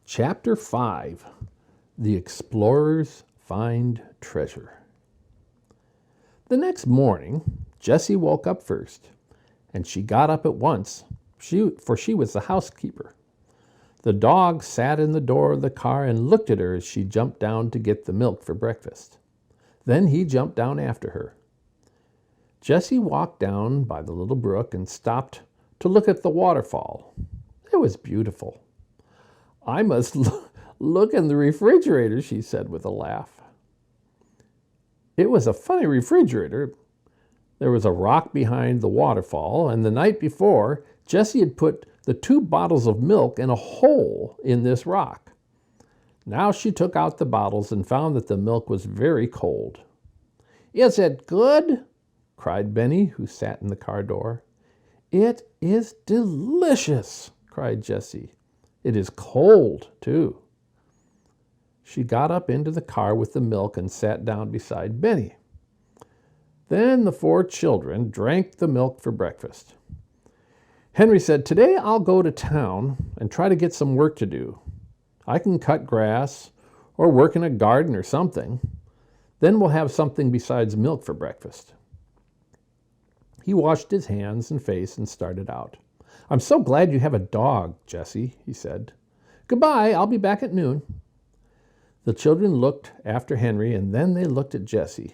Chapter 5. The Explorers Find Treasure. The next morning, Jessie woke up first, and she got up at once, for she was the housekeeper. The dog sat in the door of the car and looked at her as she jumped down to get the milk for breakfast. Then he jumped down after her. Jessie walked down by the little brook and stopped to look at the waterfall. It was beautiful. "I must look in the refrigerator," she said with a laugh. It was a funny refrigerator. There was a rock behind the waterfall, and the night before, Jessie had put the 2 bottles of milk in a hole in this rock. Now she took out the bottles and found that the milk was very cold. "Is it good?" cried Benny, who sat in the car door. "It is delicious," cried Jessie. "It is cold, too." She got up into the car with the milk and sat down beside Benny. Then the 4 children drank the milk for breakfast. Henry said, "Today I'll go to town and try to get some work to do. I can cut grass or work in a garden or something. Then we'll have something besides milk for breakfast." He washed his hands and face and started out. "I'm so glad you have a dog, Jessie," he said. "Goodbye, I'll be back at noon." The children looked after Henry, and then they looked at Jessie.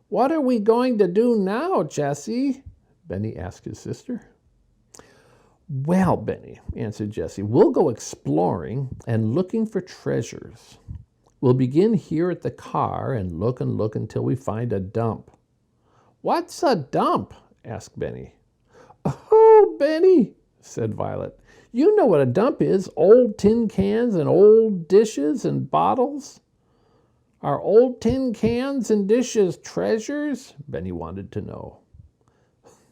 "What are we going to do now, Jessie?" Benny asked his sister. "Well, Benny," answered Jessie, "we'll go exploring and looking for treasures. We'll begin here at the car and look until we find a dump." "What's a dump?" asked Benny. "Oh, Benny," said Violet, "you know what a dump is, old tin cans and old dishes and bottles." "Are old tin cans and dishes treasures?" Benny wanted to know.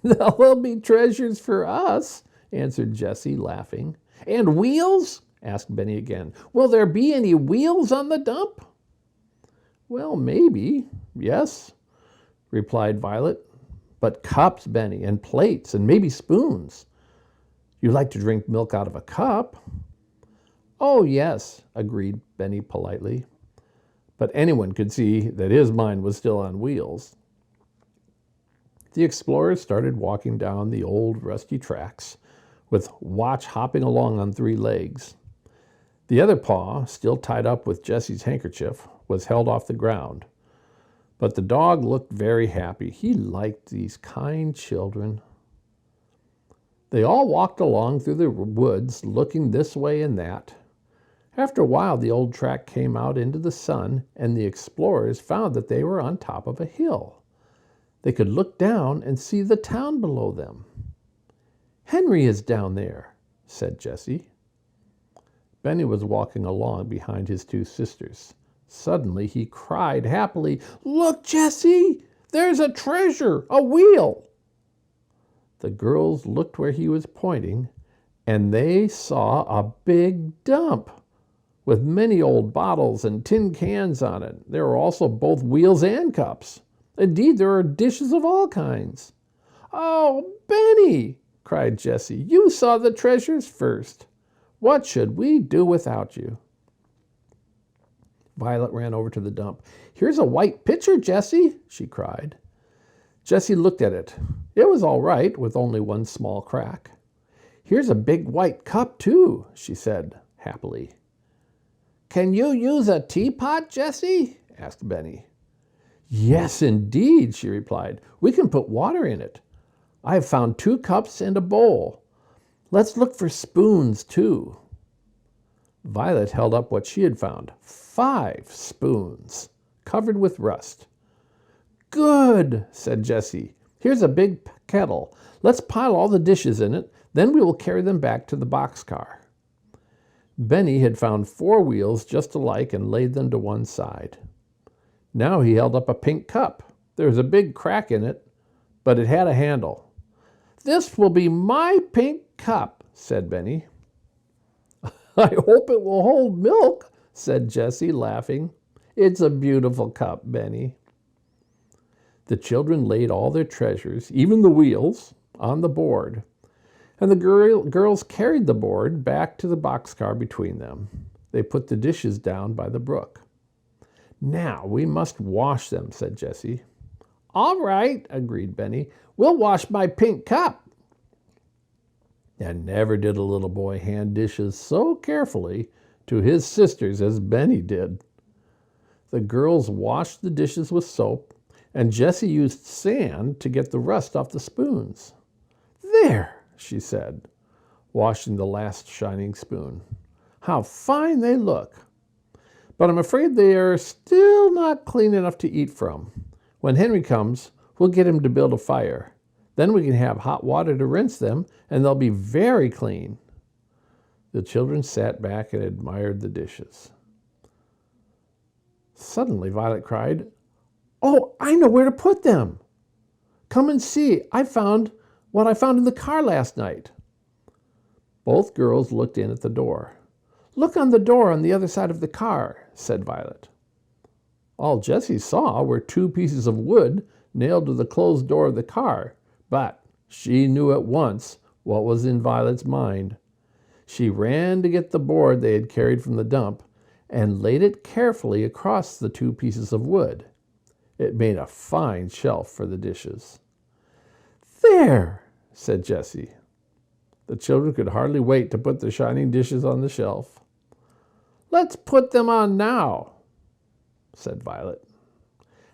"They'll be treasures for us," answered Jessie, laughing. "And wheels?" asked Benny again. "Will there be any wheels on the dump?" "Well, maybe, yes," replied Violet. "But cups, Benny, and plates, and maybe spoons. You like to drink milk out of a cup?" "Oh, yes," agreed Benny politely. But anyone could see that his mind was still on wheels. The explorers started walking down the old rusty tracks, with Watch hopping along on 3 legs. The other paw, still tied up with Jessie's handkerchief, was held off the ground. But the dog looked very happy. He liked these kind children. They all walked along through the woods, looking this way and that. After a while, the old track came out into the sun, and the explorers found that they were on top of a hill. They could look down and see the town below them. "Henry is down there," said Jessie. Benny was walking along behind his 2 sisters. Suddenly he cried happily, "Look, Jessie! There's a treasure, a wheel!" The girls looked where he was pointing, and they saw a big dump with many old bottles and tin cans on it. There were also both wheels and cups. Indeed, there are dishes of all kinds. "Oh, Benny!" cried Jessie. "You saw the treasures first. What should we do without you?" Violet ran over to the dump. "Here's a white pitcher, Jessie," she cried. Jessie looked at it. It was all right, with only one small crack. "Here's a big white cup, too," she said happily. "Can you use a teapot, Jessie?" asked Benny. "Yes, indeed," she replied. "We can put water in it. I have found 2 cups and a bowl. Let's look for spoons, too." Violet held up what she had found. 5 spoons, covered with rust. "Good," said Jessie. "Here's a big kettle. Let's pile all the dishes in it. Then we will carry them back to the boxcar." Benny had found 4 wheels just alike and laid them to one side. Now he held up a pink cup. There was a big crack in it, but it had a handle. "This will be my pink cup," said Benny. "I hope it will hold milk," said Jessie, laughing. "It's a beautiful cup, Benny." The children laid all their treasures, even the wheels, on the board, and the girls carried the board back to the boxcar between them. they put the dishes down by the brook. "Now we must wash them," said Jessie. "All right," agreed Benny. "We'll wash my pink cup." And never did a little boy hand dishes so carefully to his sisters as Benny did. The girls washed the dishes with soap, and Jessie used sand to get the rust off the spoons. "There," she said, washing the last shining spoon. "How fine they look! But I'm afraid they are still not clean enough to eat from. When Henry comes, we'll get him to build a fire. Then we can have hot water to rinse them, and they'll be very clean." The children sat back and admired the dishes. Suddenly, Violet cried, "Oh, I know where to put them! Come and see. I found what I found in the car last night." Both girls looked in at the door. "Look on the door on the other side of the car," said Violet. All Jessie saw were 2 pieces of wood nailed to the closed door of the car, but she knew at once what was in Violet's mind. She ran to get the board they had carried from the dump and laid it carefully across the 2 pieces of wood. It made a fine shelf for the dishes. "There," said Jessie. The children could hardly wait to put the shining dishes on the shelf. "Let's put them on now," said Violet,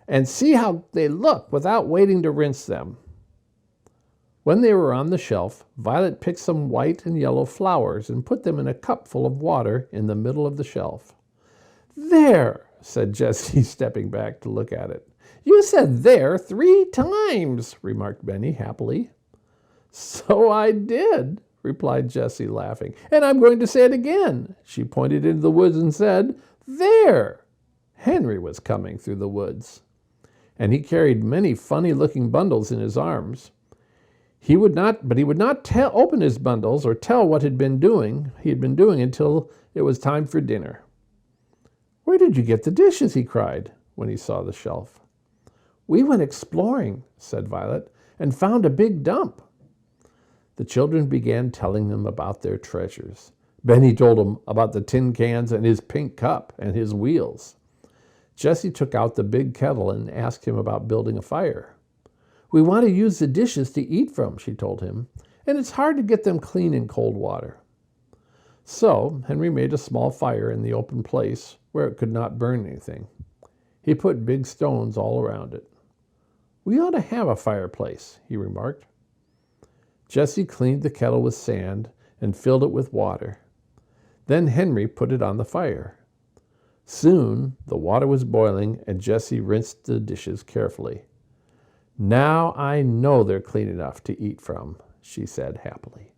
"and see how they look without waiting to rinse them." When they were on the shelf, Violet picked some white and yellow flowers and put them in a cup full of water in the middle of the shelf. "There," said Jessie, stepping back to look at it. "You said 'there' 3 times," remarked Benny happily. "So I did," replied Jessie, laughing. "And I'm going to say it again." She pointed into the woods and said, "There." Henry was coming through the woods, and he carried many funny-looking bundles in his arms. He would not open his bundles or tell what he had been doing until it was time for dinner. "Where did you get the dishes?" he cried when he saw the shelf. "We went exploring," said Violet, "and found a big dump." The children began telling them about their treasures. Benny told them about the tin cans and his pink cup and his wheels. Jessie took out the big kettle and asked him about building a fire. "We want to use the dishes to eat from," she told him, "and it's hard to get them clean in cold water." So Henry made a small fire in the open place where it could not burn anything. He put big stones all around it. "We ought to have a fireplace," he remarked. Jessie cleaned the kettle with sand and filled it with water. Then Henry put it on the fire. Soon the water was boiling, and Jessie rinsed the dishes carefully. "Now I know they're clean enough to eat from," she said happily.